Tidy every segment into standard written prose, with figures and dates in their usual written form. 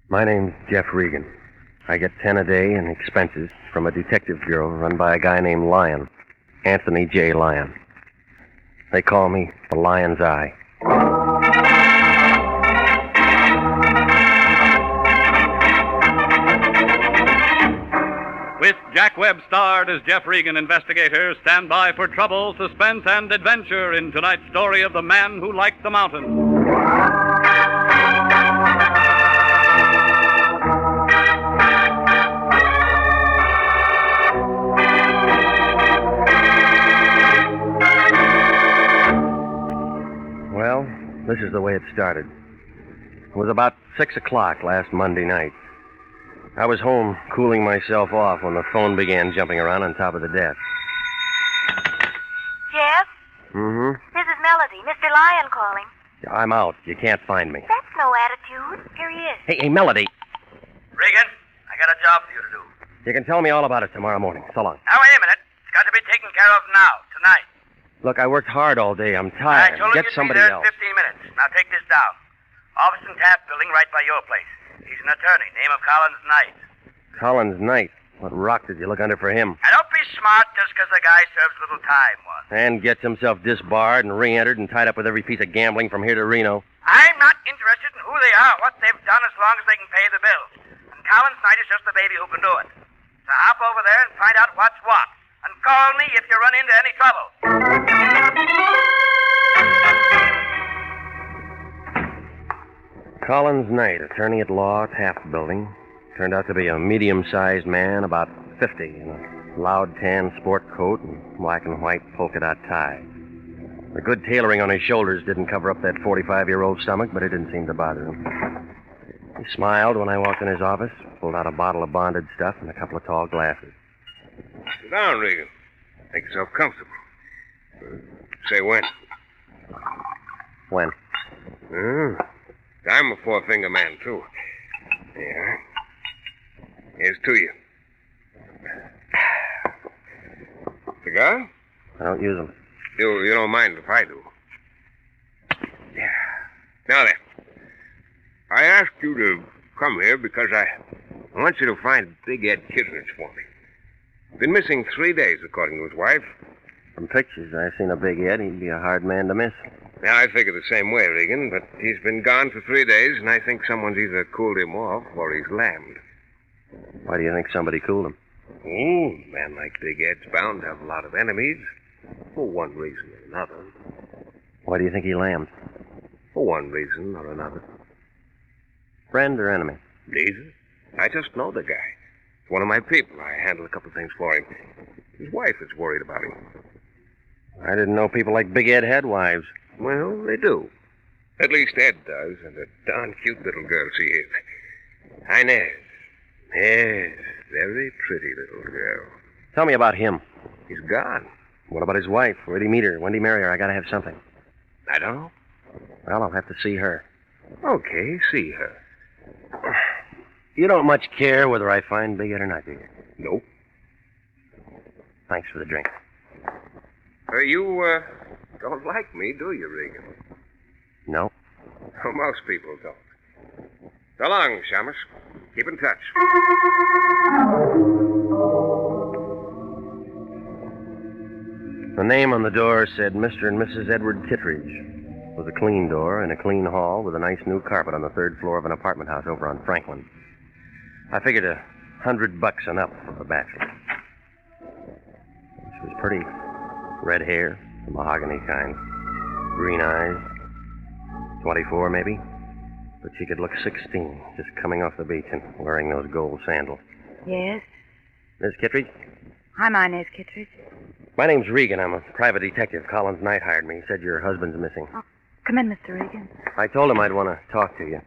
My name's Jeff Regan. I get 10 a day in expenses from a detective bureau run by a guy named Lyon, Anthony J. Lyon. They call me the Lion's Eye. With Jack Webb starred as Jeff Regan, Investigator, stand by for trouble, suspense, and adventure in tonight's story of the man who liked the mountains. Well, this is the way it started. It was about 6 o'clock last Monday night. I was home cooling myself off when the phone began jumping around on top of the desk. Jeff? Mm-hmm. This is Melody. Mr. Lyon calling. I'm out. You can't find me. That's no attitude. Here he is. Hey, Melody. Regan, I got a job for you to do. You can tell me all about it tomorrow morning. So long. Now, wait a minute. It's got to be taken care of now, tonight. Look, I worked hard all day. I'm tired. I told him Get you'd somebody be there else. in 15 minutes. Now, take this down. Office and Tap building right by your place. He's an attorney. Name of Collins Knight. Collins Knight. What rock did you look under for him? Now, don't be smart just because the guy serves little time once. And gets himself disbarred and re-entered and tied up with every piece of gambling from here to Reno. I'm not interested in who they are or what they've done as long as they can pay the bill. And Collins Knight is just the baby who can do it. So hop over there and find out what's what. And call me if you run into any trouble. Collins Knight, attorney at law at Taft Building, turned out to be a medium-sized man, about 50, in a loud tan sport coat and black and white polka dot tie. The good tailoring on his shoulders didn't cover up that 45-year-old stomach, but it didn't seem to bother him. He smiled when I walked in his office, pulled out a bottle of bonded stuff and a couple of tall glasses. Sit down, Regan. Make yourself comfortable. Say when. When? I'm a four-finger man, too. Yeah. Here's to you. Cigar? I don't use them. You don't mind if I do. Yeah. Now then, I asked you to come here because I want you to find Big Ed Kittredge for me. Been missing 3 days, according to his wife. From pictures, I've seen a Big Ed. He'd be a hard man to miss. Now, I figure the same way, Regan, but he's been gone for 3 days, and I think someone's either cooled him off or he's lammed. Why do you think somebody cooled him? Oh, a man like Big Ed's bound to have a lot of enemies. For one reason or another. Why do you think he lammed? For one reason or another. Friend or enemy? Neither. I just know the guy. He's one of my people. I handle a couple things for him. His wife is worried about him. I didn't know people like Big Ed had wives. Well, they do. At least Ed does, and a darn cute little girl she is. Inez. Yes, very pretty little girl. Tell me about him. He's gone. What about his wife? Where'd he meet her? When'd he marry her? I gotta have something. I don't know. Well, I'll have to see her. Okay, see her. You don't much care whether I find Big Ed or not, do you? Nope. Thanks for the drink. You don't like me, do you, Regan? No. Well, most people don't. So long, Shamus. Keep in touch. The name on the door said Mr. and Mrs. Edward Kittredge. It was a clean door in a clean hall with a nice new carpet on the third floor of an apartment house over on Franklin. I figured $100 and up for a bachelor. She was pretty. Red hair, the mahogany kind. Green eyes. 24, maybe. But she could look 16, just coming off the beach and wearing those gold sandals. Yes? Miss Kittredge? Hi, my name's Kittredge. My name's Regan. I'm a private detective. Collins Knight hired me. He said your husband's missing. Oh, come in, Mr. Regan. I told him I'd want to talk to you.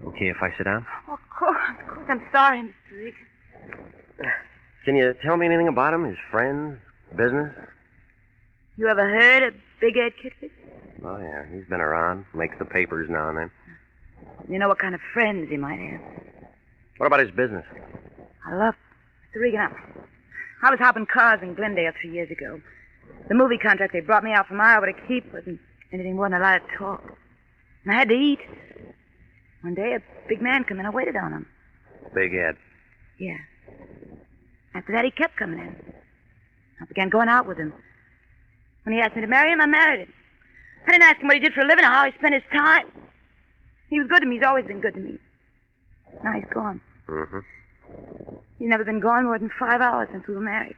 Okay if I sit down? Oh, of course. I'm sorry, Mr. Regan. Can you tell me anything about him? His friends? Business? You ever heard of Big Ed Kittredge? Oh, yeah. He's been around. Makes the papers now and then. You know what kind of friends he might have. What about his business? I love Mr. Regan. I was hopping cars in Glendale 3 years ago. The movie contract they brought me out from Iowa to keep wasn't anything more than a lot of talk. And I had to eat. One day, a big man came in. I waited on him. Big Ed. Yeah. After that, he kept coming in. I began going out with him. When he asked me to marry him, I married him. I didn't ask him what he did for a living or how he spent his time. He was good to me. He's always been good to me. Now he's gone. Mm-hmm. He's never been gone more than 5 hours since we were married.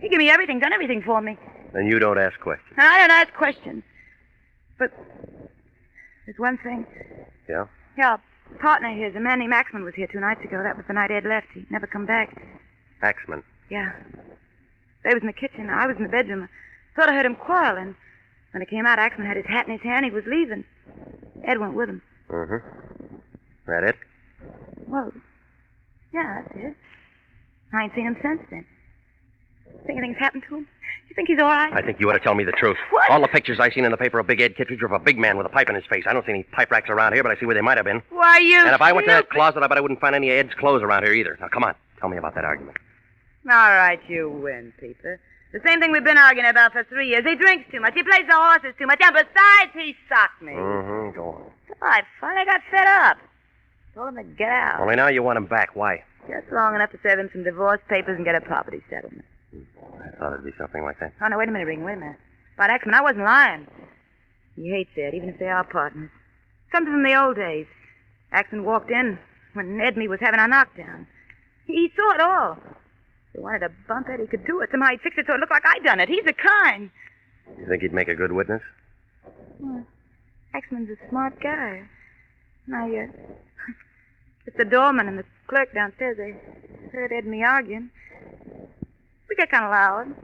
He gave me everything, done everything for me. And you don't ask questions. And I don't ask questions. But there's one thing. Yeah? Yeah, a partner of his, a man named Axman, was here 2 nights ago. That was the night Ed left. He never come back. Axman. Yeah. They was in the kitchen. I was in the bedroom. I thought I heard him quarrel, and when I came out, Axman had his hat in his hand. He was leaving. Ed went with him. Mm-hmm. That it? Well, yeah, that's it. I ain't seen him since then. Think anything's happened to him? You think he's all right? I think you ought to tell me the truth. What? All the pictures I seen in the paper of Big Ed Kittredge are of a big man with a pipe in his face. I don't see any pipe racks around here, but I see where they might have been. Why, you... And if I went to that closet, I bet I wouldn't find any of Ed's clothes around here either. Now, come on. Tell me about that argument. All right, you win, Peter. The same thing we've been arguing about for 3 years. He drinks too much. He plays the horses too much. And besides, he socked me. Mm-hmm. Go on. Oh, I finally got fed up. Told him to get out. Only now you want him back. Why? Just long enough to serve him some divorce papers and get a property settlement. I thought it'd be something like that. Oh, no, wait a minute, Regan. Wait a minute. About Axman, I wasn't lying. He hates Ed, even if they are partners. Something from the old days. Axman walked in when Ed and me was having our knockdown. He saw it all. If he wanted to bump Ed, he could do it. Somehow he'd fix it so it looked like I'd done it. He's the kind. You think he'd make a good witness? Well, Axman's a smart guy. Now, it's the doorman and the clerk downstairs. They heard Ed and me arguing. We got kind of loud.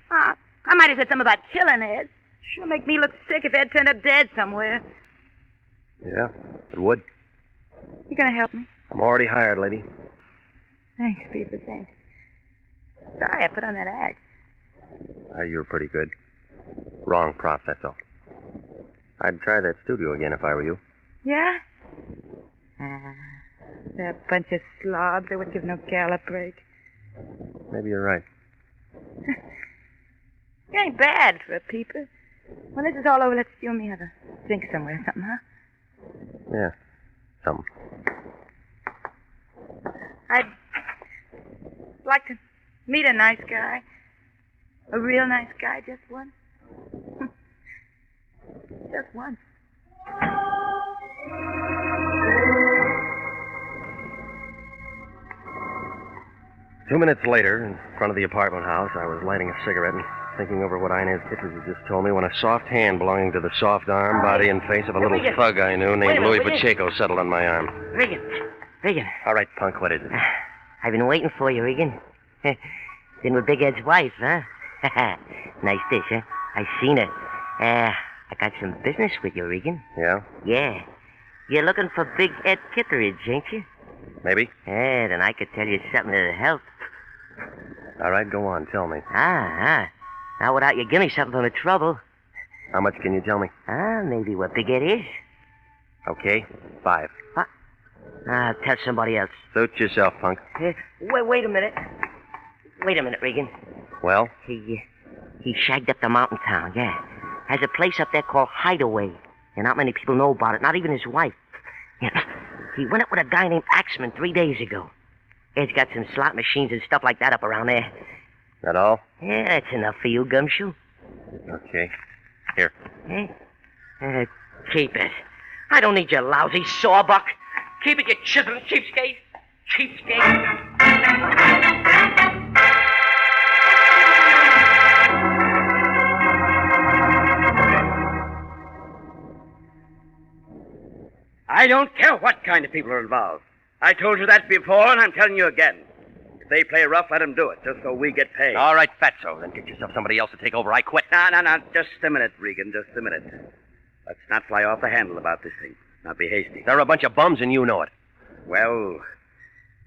I might have said something about killing Ed. Sure make me look sick if Ed turned up dead somewhere. Yeah, it would. You gonna help me? I'm already hired, lady. Thanks, Peter, thanks. Sorry I put on that act. You're pretty good. Wrong prop, that's all. I'd try that studio again if I were you. Yeah? They're a bunch of slobs. They wouldn't give no gal a break. Maybe you're right. You ain't bad for a peeper. When this is all over, let's you and me have a drink somewhere or something, huh? Yeah, something. I'd like to meet a nice guy. A real nice guy, just one. Just one. 2 minutes later, in front of the apartment house, I was lighting a cigarette and thinking over what Inez Kittredge had just told me when a soft hand belonging to the soft arm, body, and face of a little thug I knew named Louis Pacheco settled on my arm. Regan. All right, punk, what is it? I've been waiting for you, Regan. Been with Big Ed's wife, huh? Nice dish, huh? I seen it. I got some business with you, Regan. Yeah? Yeah. You're looking for Big Ed Kittredge, ain't you? Maybe. Yeah, then I could tell you something that'll help. All right, go on, tell me. Now, without you give me something from the trouble. How much can you tell me? Maybe what Big Ed is. Okay, 5. What? Tell somebody else. Suit yourself, punk. Wait a minute. Wait a minute, Regan. Well? He shagged up to mountain town, yeah. Has a place up there called Hideaway. And not many people know about it, not even his wife. Yeah. He went up with a guy named Axman 3 days ago. Ed's got some slot machines and stuff like that up around there. That all? Yeah, that's enough for you, Gumshoe. Okay. Here. Keep it. I don't need your lousy sawbuck. Keep it, you chiseled cheapskate. Cheapskate. I don't care what kind of people are involved. I told you that before, and I'm telling you again. If they play rough, let them do it, just so we get paid. All right, fatso. Then get yourself somebody else to take over. I quit. No. Just a minute, Regan. Just a minute. Let's not fly off the handle about this thing. Not be hasty. They're a bunch of bums, and you know it. Well,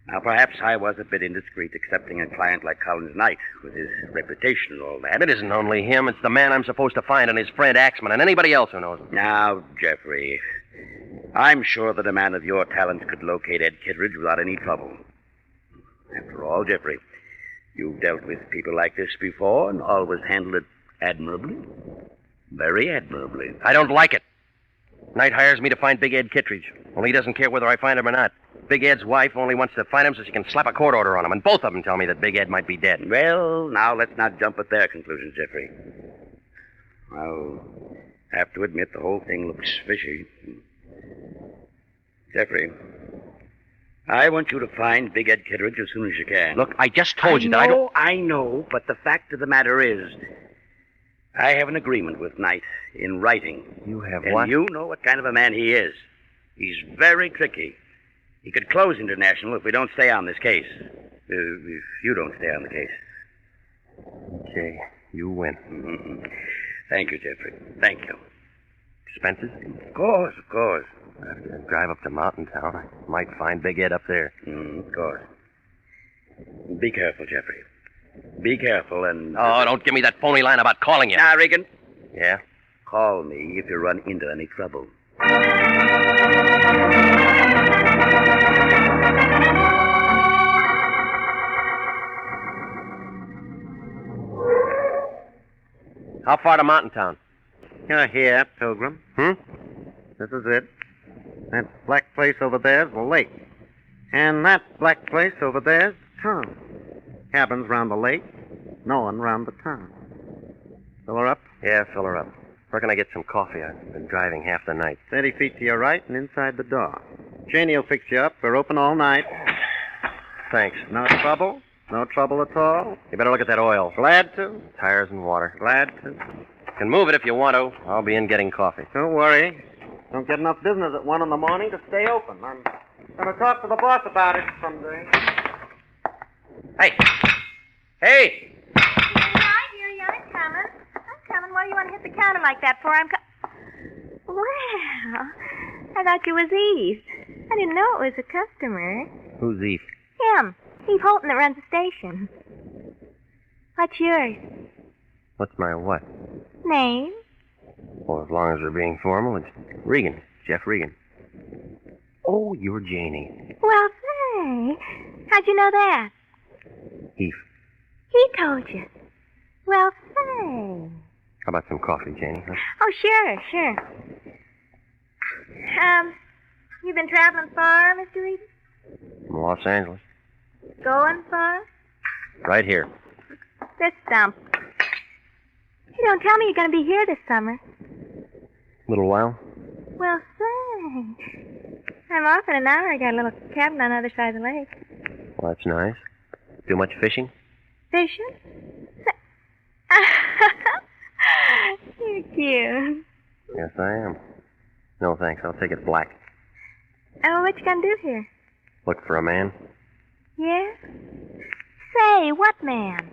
now perhaps I was a bit indiscreet accepting a client like Collins Knight with his reputation and all that. It isn't only him. It's the man I'm supposed to find and his friend Axman and anybody else who knows him. Now, Jeffrey, I'm sure that a man of your talents could locate Ed Kittredge without any trouble. After all, Jeffrey, you've dealt with people like this before and always handled it admirably. Very admirably. I don't like it. Knight hires me to find Big Ed Kittredge. Only he doesn't care whether I find him or not. Big Ed's wife only wants to find him so she can slap a court order on him, and both of them tell me that Big Ed might be dead. Well, now let's not jump at their conclusions, Jeffrey. I'll have to admit the whole thing looks fishy. Jeffrey, I want you to find Big Ed Kittredge as soon as you can. Look, I just told you that I don't... I know, but the fact of the matter is, I have an agreement with Knight in writing. You have and what? You know what kind of a man he is. He's very tricky. He could close International if we don't stay on this case. If you don't stay on the case. Okay, you win. Mm-hmm. Thank you, Jeffrey. Thank you. Expenses? Of course, of course. I have to drive up to Mountain Town. I might find Big Ed up there. Of course. Be careful, Jeffrey. Be careful and... Oh, don't give me that phony line about calling you. Now, Regan. Yeah? Call me if you run into any trouble. How far to Mountain Town? You're here, Pilgrim. This is it. That black place over there's the lake. And that black place over there's town. Cabins round the lake, no one round the town. Fill her up? Yeah, fill her up. Where can I get some coffee? I've been driving half the night. 30 feet to your right and inside the door. Janie will fix you up. We're open all night. Thanks. No trouble? No trouble at all? You better look at that oil. Glad to. Tires and water. Glad to. You can move it if you want to. I'll be in getting coffee. Don't worry. Don't get enough business at 1 in the morning to stay open. I'm going to talk to the boss about it someday. Hey! Hey! Hi, dearie, I'm coming. What do you want to hit the counter like that for? Well, I thought you was Eve. I didn't know it was a customer. Who's Eve? Him. Eve Holton that runs the station. What's yours? What's my what? Name? Well, as long as we're being formal, it's Regan. Jeff Regan. Oh, you're Janie. Well, say. How'd you know that? Eve. He told you. Well, say. How about some coffee, Janie? Huh? Oh, sure. You been traveling far, Mr. Regan? From Los Angeles. Going far? Right here. This stump. You don't tell me you're going to be here this summer. Little while. Well, say. I'm off in an hour. I got a little cabin on the other side of the lake. Well, that's nice. Too much fishing? Fishing? You're cute. Yes, I am. No, thanks. I'll take it black. Oh, what you gonna do here? Look for a man. Yeah? Say, what man?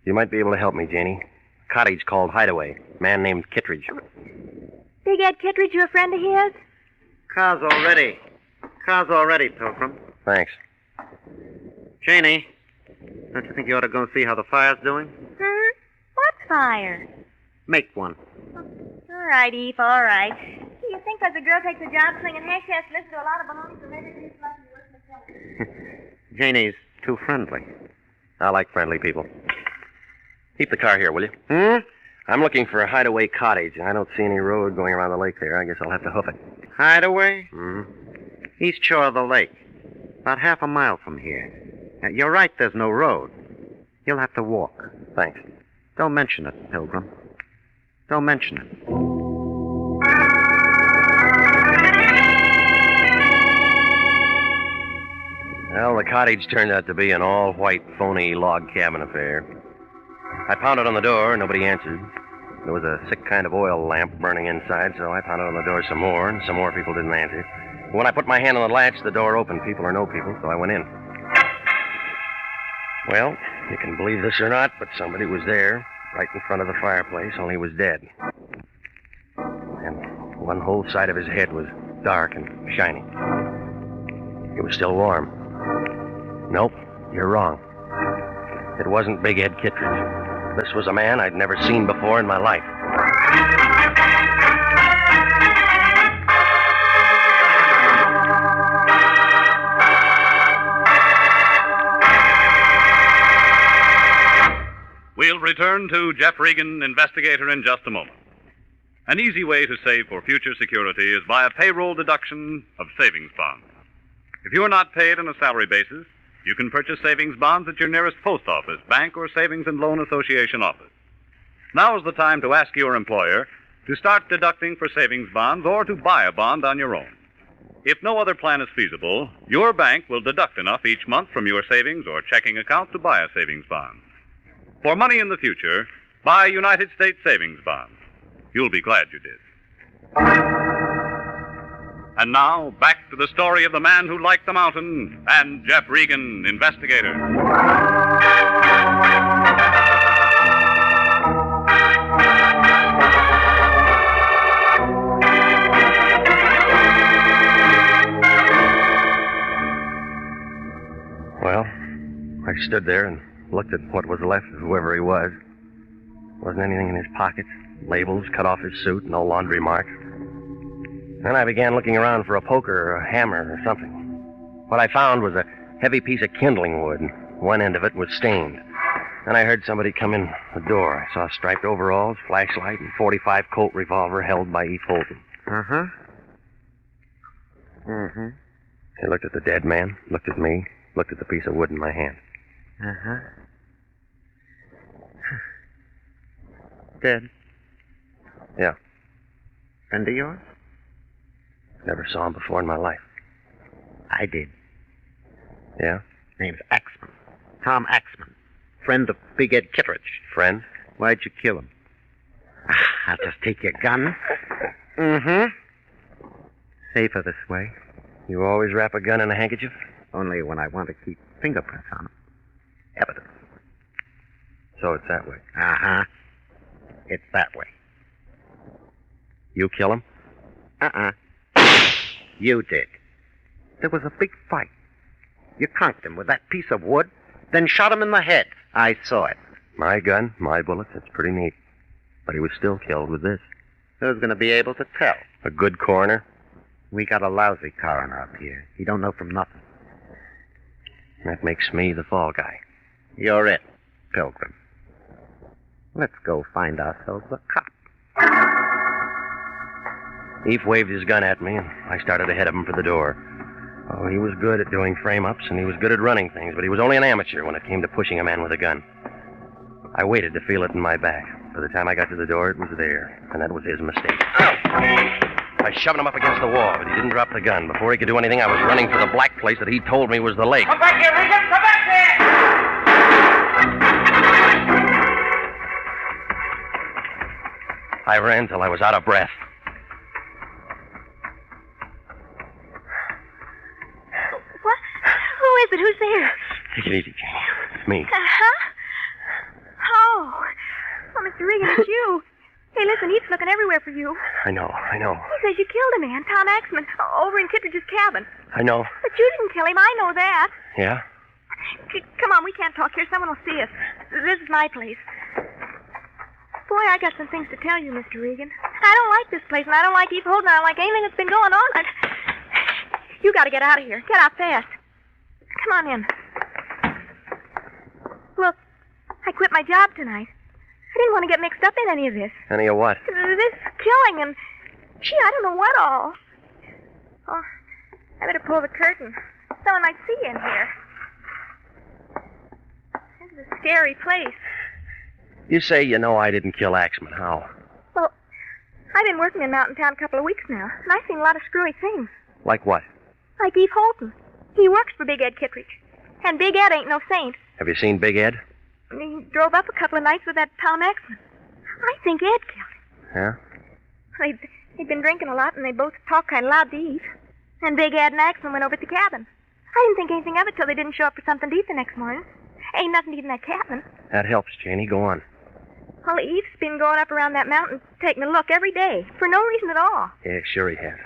You might be able to help me, Janie. A cottage called Hideaway. Man named Kittredge. Big Ed Kittredge, you a friend of his? Car's all ready. Pilgrim. Thanks. Janie, don't you think you ought to go and see how the fire's doing? What fire? Make one. All right, Eve, all right. Do you think because a girl takes a job slinging hay, she has to listen to a lot of baloney from every piece of Janie's too friendly. I like friendly people. Keep the car here, will you? I'm looking for a Hideaway cottage. I don't see any road going around the lake there. I guess I'll have to hoof it. Hideaway? East shore of the lake. About half a mile from here. You're right, there's no road. You'll have to walk. Thanks. Don't mention it, Pilgrim. Don't mention it. Well, the cottage turned out to be an all-white, phony log cabin affair. I pounded on the door, and nobody answered. There was a sick kind of oil lamp burning inside, so I pounded on the door some more, and some more people didn't answer. When I put my hand on the latch, the door opened, people or no people, so I went in. Well, you can believe this or not, but somebody was there, right in front of the fireplace, only he was dead. And one whole side of his head was dark and shiny. It was still warm. Nope, you're wrong. It wasn't Big Ed Kittredge. This was a man I'd never seen before in my life. We'll return to Jeff Regan, Investigator, in just a moment. An easy way to save for future security is by a payroll deduction of savings bonds. If you are not paid on a salary basis, you can purchase savings bonds at your nearest post office, bank, or Savings and Loan Association office. Now is the time to ask your employer to start deducting for savings bonds or to buy a bond on your own. If no other plan is feasible, your bank will deduct enough each month from your savings or checking account to buy a savings bond. For money in the future, buy United States savings bonds. You'll be glad you did. And now, back to the story of the man who liked the mountain and Jeff Regan, Investigator. Well, I stood there and looked at what was left of whoever he was. Wasn't anything in his pockets. Labels, cut off his suit, no laundry marks. Then I began looking around for a poker or a hammer or something. What I found was a heavy piece of kindling wood. One end of it was stained. Then I heard somebody come in the door. I saw striped overalls, flashlight, and .45 Colt revolver held by Eve Holton. Uh-huh. He looked at the dead man, looked at me, looked at the piece of wood in my hand. Uh-huh. Dead? Yeah. Friend of yours? Never saw him before in my life. I did. Yeah? Name's Axman. Tom Axman. Friend of Big Ed Kittredge. Friend? Why'd you kill him? I'll just take your gun. Mm-hmm. Safer this way. You always wrap a gun in a handkerchief? Only when I want to keep fingerprints on them. Evidence. So it's that way. Uh-huh. It's that way. You kill him? Uh-uh. You did. There was a big fight. You conked him with that piece of wood, then shot him in the head. I saw it. My gun, my bullets, that's pretty neat. But he was still killed with this. Who's going to be able to tell? A good coroner? We got a lousy coroner up here. He don't know from nothing. That makes me the fall guy. You're it, Pilgrim. Let's go find ourselves a cop. Eve waved his gun at me, and I started ahead of him for the door. Oh, he was good at doing frame-ups, and he was good at running things, but he was only an amateur when it came to pushing a man with a gun. I waited to feel it in my back. By the time I got to the door, it was there, and that was his mistake. I shoved him up against the wall, but he didn't drop the gun. Before he could do anything, I was running for the black place that he told me was the lake. Come back here, Regan! Come back here! I ran till I was out of breath. What? Who is it? Who's there? Take it easy, Janie. It's me. Uh-huh. Oh, Mr. Regan, it's you. Hey, listen, he's looking everywhere for you. I know. He says you killed a man, Tom Axman, over in Kittredge's cabin. I know. But you didn't kill him, I know that. Yeah? Come on, we can't talk here. Someone will see us. This is my place. Boy, I got some things to tell you, Mr. Regan. I don't like this place, and I don't like Eve Holden. I don't like anything that's been going on. You got to get out of here. Get out fast. Come on in. Look, I quit my job tonight. I didn't want to get mixed up in any of this. Any of what? This killing and... Gee, I don't know what all. Oh, I better pull the curtain. Someone might see you in here. This is a scary place. You say you know I didn't kill Axman. How? Well, I've been working in Mountain Town a couple of weeks now, and I've seen a lot of screwy things. Like what? Like Eve Holton. He works for Big Ed Kittredge. And Big Ed ain't no saint. Have you seen Big Ed? He drove up a couple of nights with that Tom Axman. I think Ed killed him. Yeah? They'd been drinking a lot, and they both talked kind of loud to Eve. And Big Ed and Axman went over to the cabin. I didn't think anything of it till they didn't show up for something to eat the next morning. Ain't nothing to eat in that cabin. That helps, Janie. Go on. Well, Eve's been going up around that mountain taking a look every day, for no reason at all. Yeah, sure he has.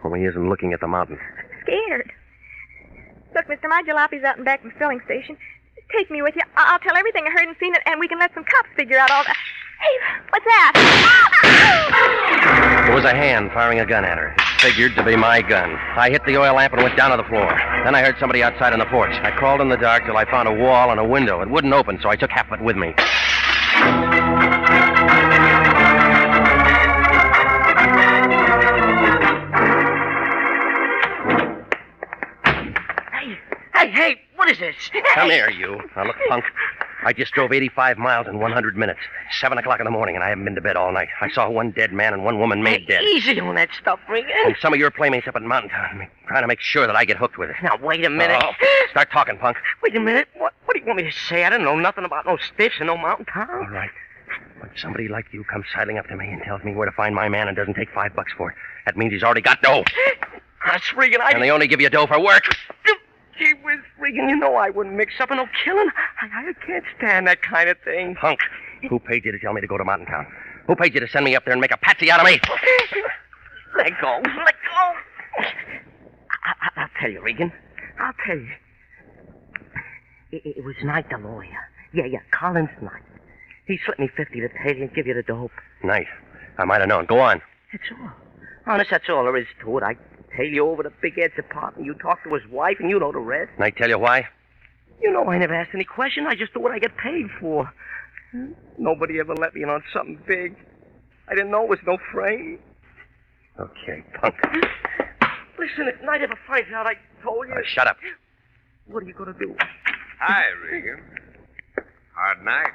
Only he isn't looking at the mountain. Scared. Look, mister, my jalopi's out in back of the filling station. Take me with you. I'll tell everything I heard and seen, and we can let some cops figure out all that. Hey, what's that? It was a hand firing a gun at her. It figured to be my gun. I hit the oil lamp and went down to the floor. Then I heard somebody outside on the porch. I crawled in the dark till I found a wall and a window. It wouldn't open, so I took half of it with me. Hey, what is this? Come here, you. Now, look, punk. I just drove 85 miles in 100 minutes. 7 o'clock in the morning, and I haven't been to bed all night. I saw one dead man and one woman made dead. Easy on that stuff, Regan. And some of your playmates up in Mountain Town trying to make sure that I get hooked with it. Now, wait a minute. Oh, start talking, punk. Wait a minute. What do you want me to say? I don't know nothing about no stiffs and no Mountain Town. All right. When somebody like you comes sidling up to me and tells me where to find my man and doesn't take $5 for it, that means he's already got dough. That's Regan. And they only give you dough for work. Gee whiz, Regan, you know I wouldn't mix up in no killing. I can't stand that kind of thing. Punk, who paid you to tell me to go to Mountain Town? Who paid you to send me up there and make a patsy out of me? Let go. Let go. I'll tell you, Regan. I'll tell you. It was Knight, the lawyer. Yeah, Collins Knight. He slipped me 50 to pay you and give you the dope. Nice. I might have known. Go on. That's all. Honest, that's all there is to it. I tail you over to Big Ed's apartment. You talk to his wife, and you know the rest. And I tell you why? You know I never asked any question. I just do what I get paid for. Nobody ever let me in on something big. I didn't know it was no frame. Okay, punk. Listen, if Knight ever finds out I told you... Shut up. What are you going to do? Hi, Regan. Hard night,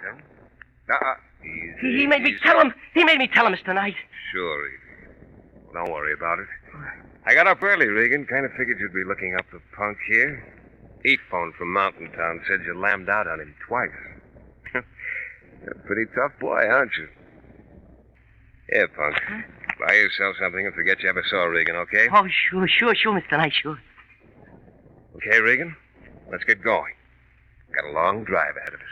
huh? Easy, He made me tell him. He made me tell him, Mr. Knight. Sure, Regan. Well, don't worry about it. I got up early, Regan. Kind of figured you'd be looking up the punk here. He phoned from Mountain Town, said you lammed out on him twice. You're a pretty tough boy, aren't you? Here, punk. Buy yourself something and forget you ever saw Regan, okay? Oh, sure, Mr. Knight, sure. Okay, Regan? Let's get going. Got a long drive ahead of us.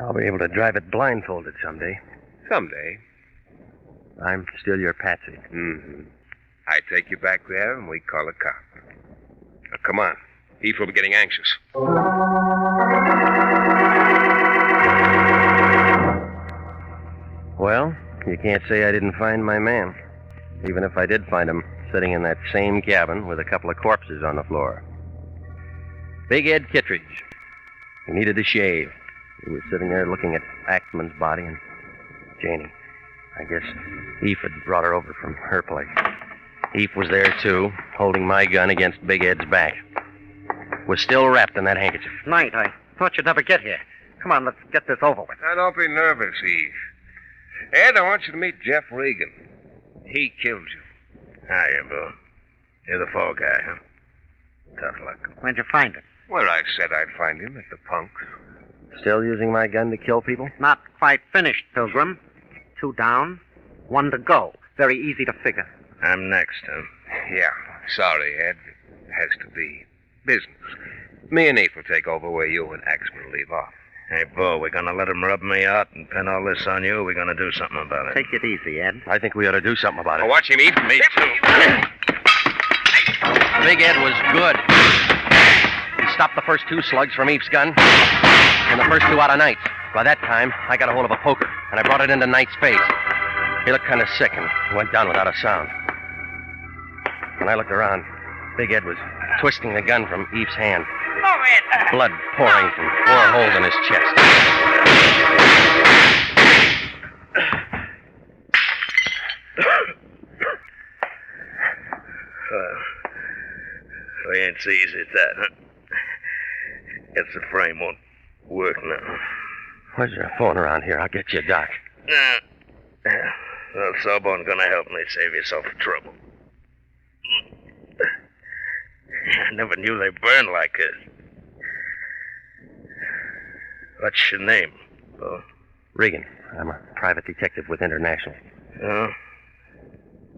I'll be able to drive it blindfolded someday. Someday. I'm still your patsy. Mm-hmm. I take you back there and we call a cop. Now, come on. Eve will be getting anxious. Well, you can't say I didn't find my man. Even if I did find him sitting in that same cabin with a couple of corpses on the floor. Big Ed Kittredge. He needed a shave. He was sitting there looking at Axman's body and Janie. I guess Eve had brought her over from her place. Eve was there, too, holding my gun against Big Ed's back. Was still wrapped in that handkerchief. Knight, I thought you'd never get here. Come on, let's get this over with. Now, don't be nervous, Eve. Ed, I want you to meet Jeff Regan. He killed you. Hiya, Bo. You're the fall guy, huh? Tough luck. Where'd you find him? Where I said I'd find him, at the punks. Still using my gun to kill people? Not quite finished, Pilgrim. 2 down, 1 to go. Very easy to figure. I'm next, huh? Yeah, sorry, Ed. It has to be business. Me and Eve will take over where you and Axman leave off. Hey, Bo, we're gonna let him rub me out and pin all this on you, or we're gonna do something about it? Take it easy, Ed. I think we ought to do something about it. Oh, watch him, Eve. Me too. Big Ed was good. He stopped the first 2 slugs from Eve's gun and the first 2 out of Knight's. By that time, I got a hold of a poker, and I brought it into Knight's face. He looked kind of sick and went down without a sound. When I looked around, Big Ed was twisting the gun from Eve's hand. Blood pouring from 4 holes in his chest. We ain't so easy at that, huh? Guess the frame won't work now. Where's your phone around here? I'll get you a doc. Well, Sawbone gonna help me save yourself the trouble. I never knew they burned like this. What's your name, Bo? Regan. I'm a private detective with International. Oh?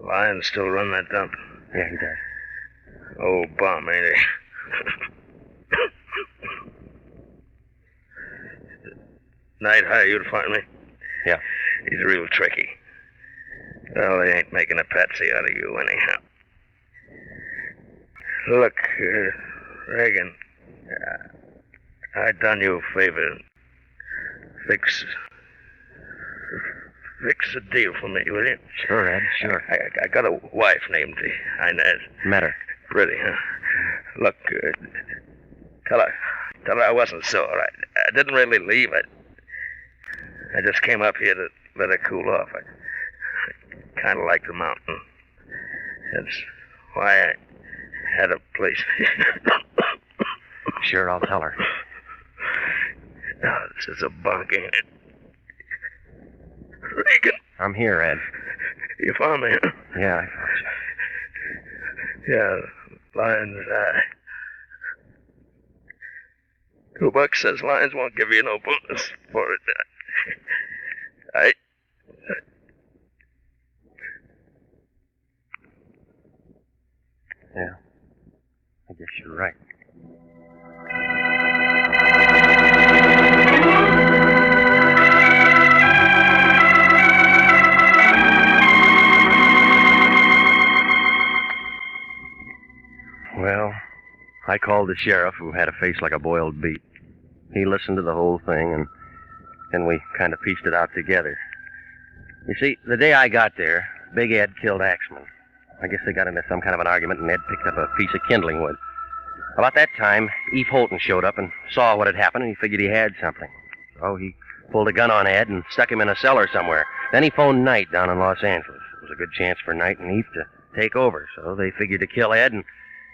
Lyon still run that dump? Yeah, he does. Old bum, ain't he? Night hire you to find me? Yeah. He's real tricky. Well, they ain't making a patsy out of you anyhow. Look, Regan, I done you a favor. Fix a deal for me, will you? Sure, Ed, sure. I got a wife named Inez. Met her. Pretty, huh? Look, tell her I wasn't sore. I didn't really leave. I just came up here to let her cool off. I kind of like the mountain. That's why I had a place. Sure, I'll tell her. Now, this is a bug, ain't it? Regan. I'm here, Ed. You found me, huh? Yeah, I found you. Yeah, Lyon's eye. $2 says Lyons won't give you no bonus for it. Yeah, I guess you're right. Well, I called the sheriff, who had a face like a boiled beet. He listened to the whole thing, and then we kind of pieced it out together. You see, the day I got there, Big Ed killed Axman. I guess they got into some kind of an argument, and Ed picked up a piece of kindling wood. About that time, Eve Holton showed up and saw what had happened, and he figured he had something. So he pulled a gun on Ed and stuck him in a cellar somewhere. Then he phoned Knight down in Los Angeles. It was a good chance for Knight and Eve to take over, so they figured to kill Ed and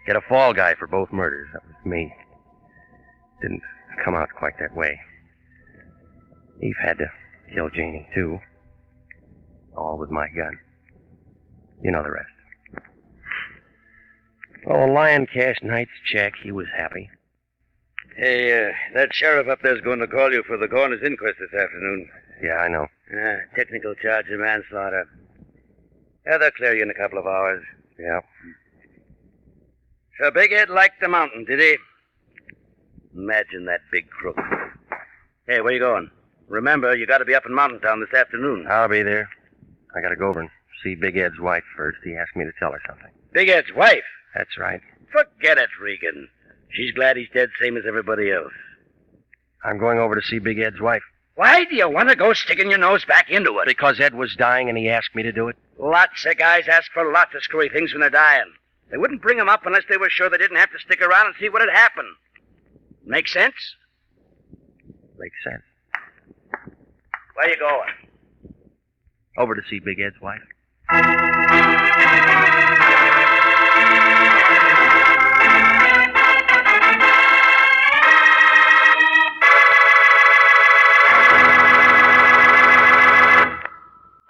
get a fall guy for both murders. That was me. Didn't come out quite that way. Eve had to kill Janie, too. All with my gun. You know the rest. Oh, Lyon cashed Knight's check. He was happy. Hey, that sheriff up there's going to call you for the coroner's inquest this afternoon. Yeah, I know. Technical charge of manslaughter. Yeah, they'll clear you in a couple of hours. Yeah. So Big Ed liked the mountain, did he? Imagine that big crook. Hey, where you going? Remember, you got to be up in Mountain Town this afternoon. I'll be there. I got to go over and see Big Ed's wife first. He asked me to tell her something. Big Ed's wife? That's right. Forget it, Regan. She's glad he's dead, same as everybody else. I'm going over to see Big Ed's wife. Why do you want to go sticking your nose back into it? Because Ed was dying and he asked me to do it. Lots of guys ask for lots of screwy things when they're dying. They wouldn't bring him up unless they were sure they didn't have to stick around and see what had happened. Make sense? Makes sense. Where you going? Over to see Big Ed's wife.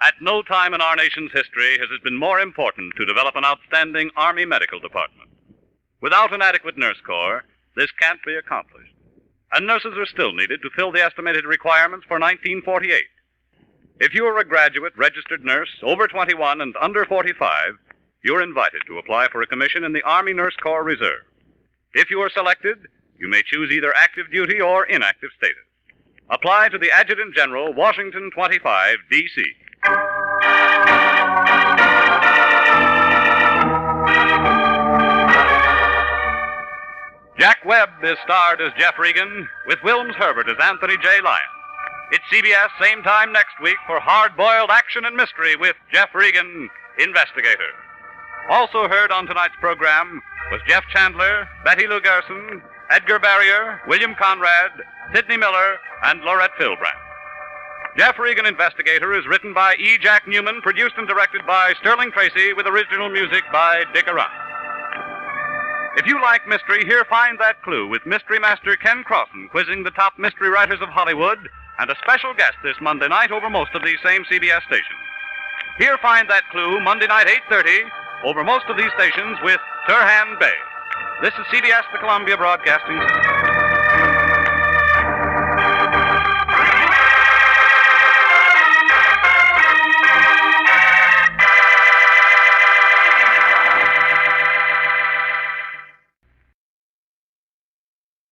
At no time in our nation's history has it been more important to develop an outstanding Army medical department. Without an adequate nurse corps, this can't be accomplished. And nurses are still needed to fill the estimated requirements for 1948. If you are a graduate registered nurse over 21 and under 45, you're invited to apply for a commission in the Army Nurse Corps Reserve. If you are selected, you may choose either active duty or inactive status. Apply to the Adjutant General, Washington 25, D.C. Jack Webb is starred as Jeff Regan, with Wilms Herbert as Anthony J. Lyon. It's CBS, same time next week, for hard-boiled action and mystery with Jeff Regan, Investigator. Also heard on tonight's program was Jeff Chandler, Betty Lou Gerson, Edgar Barrier, William Conrad, Sidney Miller, and Laurette Philbrand. Jeff Regan, Investigator is written by E. Jack Newman, produced and directed by Sterling Tracy, with original music by Dick Arant. If you like mystery, here Find That Clue with Mystery Master Ken Crossan quizzing the top mystery writers of Hollywood, and a special guest this Monday night over most of these same CBS stations. Here Find That Clue, Monday night, 8:30, over most of these stations with Turhan Bey. This is CBS, the Columbia Broadcasting System.